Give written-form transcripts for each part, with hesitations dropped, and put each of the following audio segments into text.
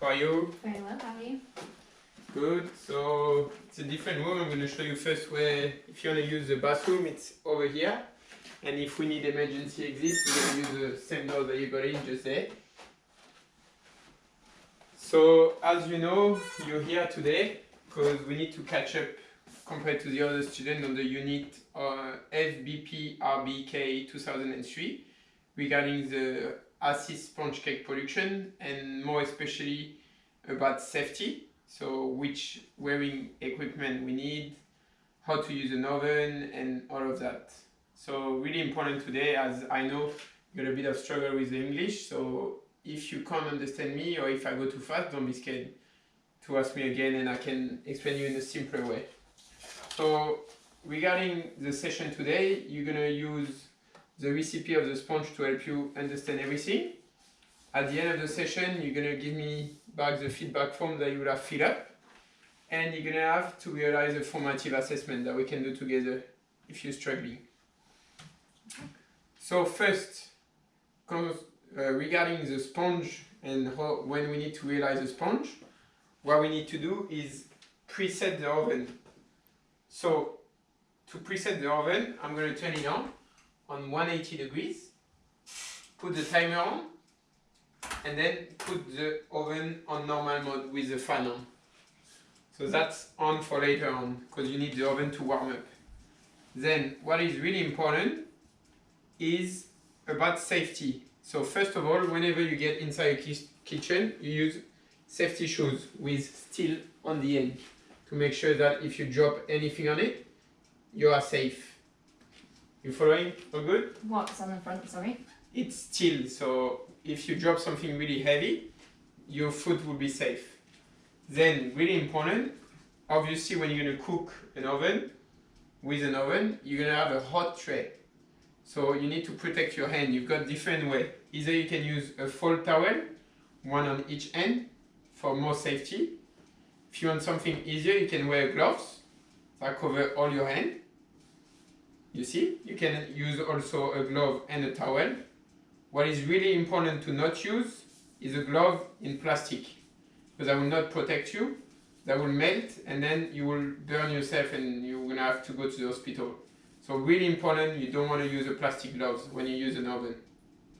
are you? Very well, how are you? Good. So it's a different room. I'm going to show you first where, if you want to use the bathroom, it's over here. And if we need emergency exit, we're going to use the same door that you got in just there. So as you know, you're here today because we need to catch up compared to the other students on the unit FBP-RBK 2003 regarding the acid sponge cake production and more especially about safety. So which wearing equipment we need, how to use an oven and all of that. So really important today, as I know you got a bit of struggle with the English. So if you can't understand me or if I go too fast, don't be scared to ask me again and I can explain you in a simpler way. So regarding the session today, you're going to use the recipe of the sponge to help you understand everything. At the end of the session, you're going to give me back the feedback form that you will have filled up, and you're going to have to realize a formative assessment that we can do together if you're struggling. So first, regarding the sponge and when we need to realize a sponge, what we need to do is preset the oven. So to preset the oven, I'm going to turn it on 180 degrees, put the timer on, and then put the oven on normal mode with the fan on. So that's on for later on because you need the oven to warm up. Then what is really important is about safety. So first of all, whenever you get inside a kitchen, you use safety shoes with steel on the end to make sure that if you drop anything on it, you are safe. You following? All good? What's on the front, sorry? It's steel, so if you drop something really heavy, your food will be safe. Then, really important, obviously when you're going to cook with an oven, you're going to have a hot tray. So you need to protect your hand. You've got different ways. Either you can use a fold towel, one on each end, for more safety. If you want something easier, you can wear gloves that cover all your hand. You see, you can use also a glove and a towel. What is really important to not use is a glove in plastic, because that will not protect you, that will melt, and then you will burn yourself and you're going to have to go to the hospital. So really important, you don't want to use a plastic gloves when you use an oven.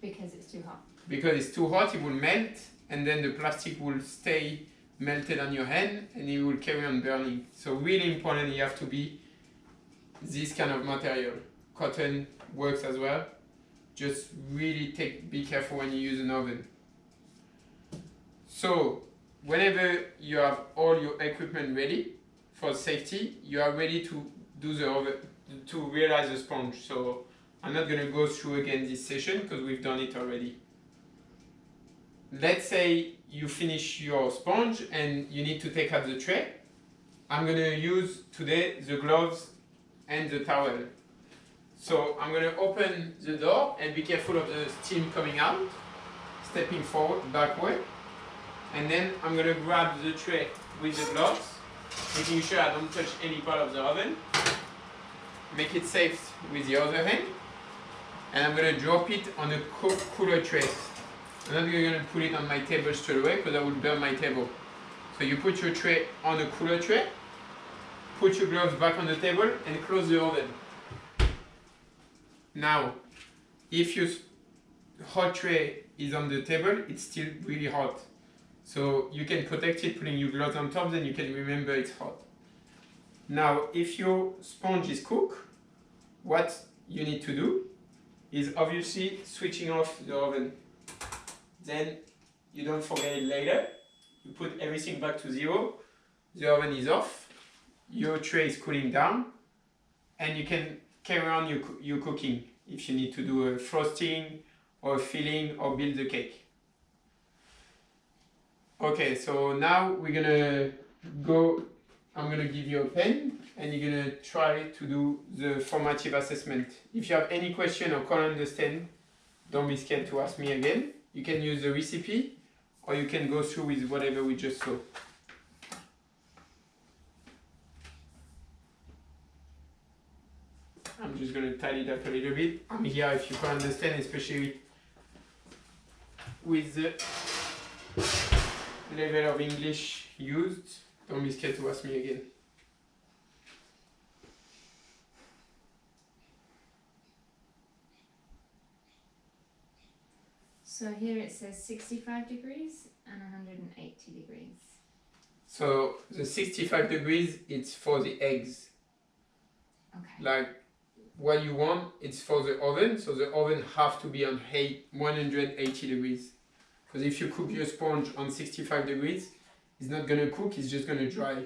Because it's too hot. Because it's too hot, it will melt, and then the plastic will stay melted on your hand and it will carry on burning. So really important, you have to be this kind of material. Cotton works as well. Just really be careful when you use an oven. So whenever you have all your equipment ready for safety, you are ready to do the oven, to realize the sponge. So I'm not going to go through again this session because we've done it already. Let's say you finish your sponge and you need to take out the tray. I'm going to use today the gloves and the towel. So I'm going to open the door and be careful of the steam coming out, stepping forward, backward. And then I'm going to grab the tray with the gloves, making sure I don't touch any part of the oven. Make it safe with the other hand. And I'm going to drop it on a cooler tray. I'm not going to put it on my table straight away because I will burn my table. So you put your tray on a cooler tray, put your gloves back on the table and close the oven. Now, if your hot tray is on the table, it's still really hot. So you can protect it putting your gloves on top, then you can remember it's hot. Now, if your sponge is cooked, what you need to do is obviously switching off the oven. Then you don't forget it later. You put everything back to zero. The oven is off. Your tray is cooling down. And you can carry on your cooking if you need to do a frosting or a filling or build the cake. Okay, so now we're going to go. I'm going to give you a pen and you're going to try to do the formative assessment. If you have any question or can't understand, don't be scared to ask me again. You can use the recipe or you can go through with whatever we just saw. I'm just going to tidy it up a little bit. I'm here if you can't understand, especially with the level of English used, don't be scared to ask me again. So here it says 65 degrees and 180 degrees. So the 65 degrees, it's for the eggs. Okay. Like what you want, it's for the oven. So the oven have to be on 180 degrees. Because if you cook your sponge on 65 degrees, it's not gonna cook, it's just gonna dry.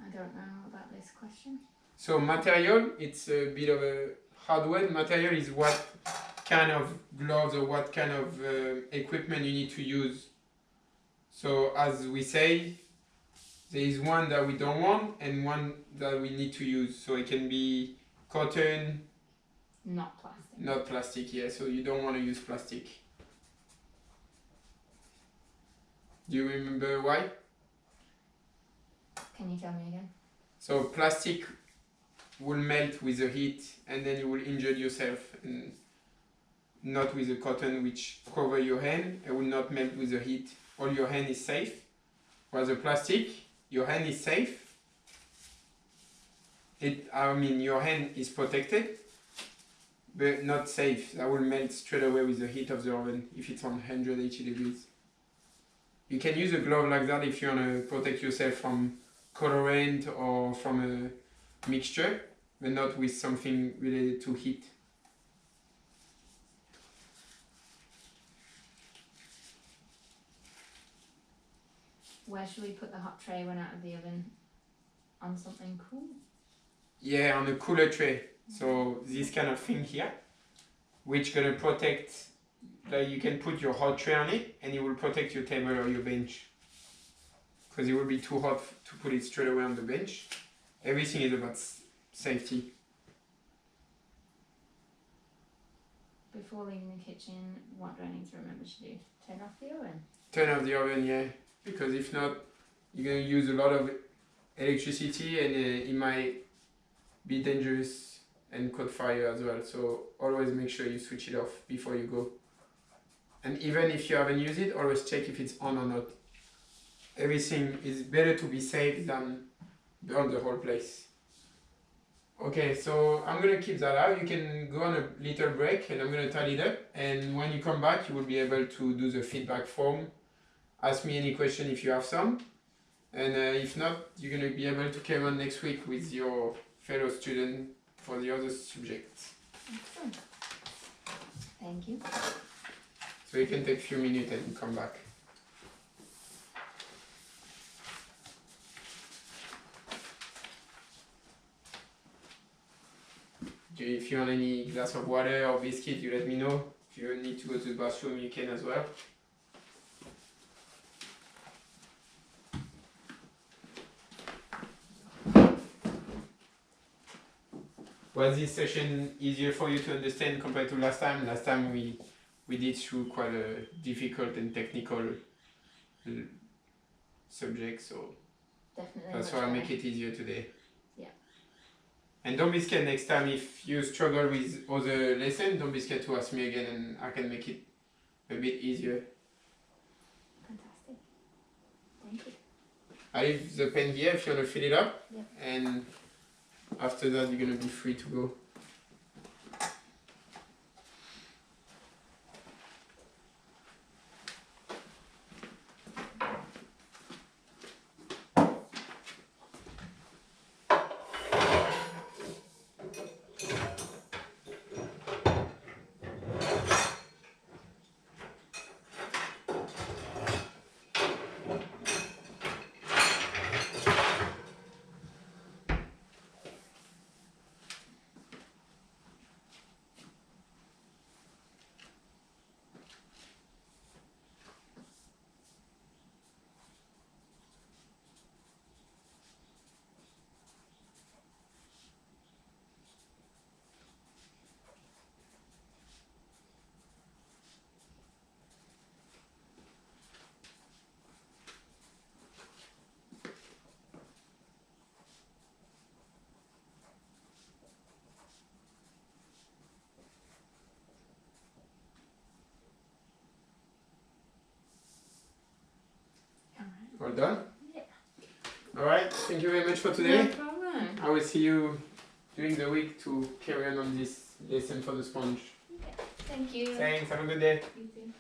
I don't know about this question. So material, it's a bit of a hard word. Material is what kind of gloves or what kind of equipment you need to use. So as we say, there is one that we don't want and one that we need to use. So it can be cotton, Not plastic. not plastic, yeah. So you don't want to use plastic. Do you remember why? Can you tell me again? So plastic will melt with the heat and then you will injure yourself, and not with the cotton which cover your hand. It will not melt with the heat. All your hand is safe. Whereas the plastic, your hand is safe. Your hand is protected, but not safe. That will melt straight away with the heat of the oven if it's on 180 degrees. You can use a glove like that if you want to protect yourself from colorant or from a mixture, but not with something related to heat. Where should we put the hot tray when out of the oven? On something cool? Yeah, on a cooler tray. So this kind of thing here, which gonna protect, like you can put your hot tray on it and it will protect your table or your bench. Because it will be too hot to put it straight away on the bench. Everything is about safety. Before leaving the kitchen, what do I need to remember to do? Turn off the oven? Turn off the oven, yeah. Because if not, you're gonna use a lot of electricity and it might be dangerous and caught fire as well. So always make sure you switch it off before you go. And even if you haven't used it, always check if it's on or not. Everything is better to be safe than burn the whole place. Okay, so I'm gonna keep that out. You can go on a little break and I'm gonna tidy it up. And when you come back, you will be able to do the feedback form. Ask me any question if you have some. And if not, you're gonna be able to carry on next week with your fellow student for the other subjects. Excellent. Thank you. So you can take a few minutes and come back. If you want any glass of water or biscuit, you let me know. If you need to go to the bathroom, you can as well. Was this session easier for you to understand compared to last time? Last time we did through quite a difficult and technical subject, so Definitely. that's why I make it easier today. Yeah. And don't be scared next time if you struggle with other lessons, don't be scared to ask me again and I can make it a bit easier. Fantastic. Thank you. I leave the pen here if you want to fill it up. Yeah. And after that you're going to be free to go. Well done. Yeah. Alright, thank you very much for today. No problem. I will see you during the week to carry on this lesson for the sponge. Thank you. Thanks, have a good day. You too.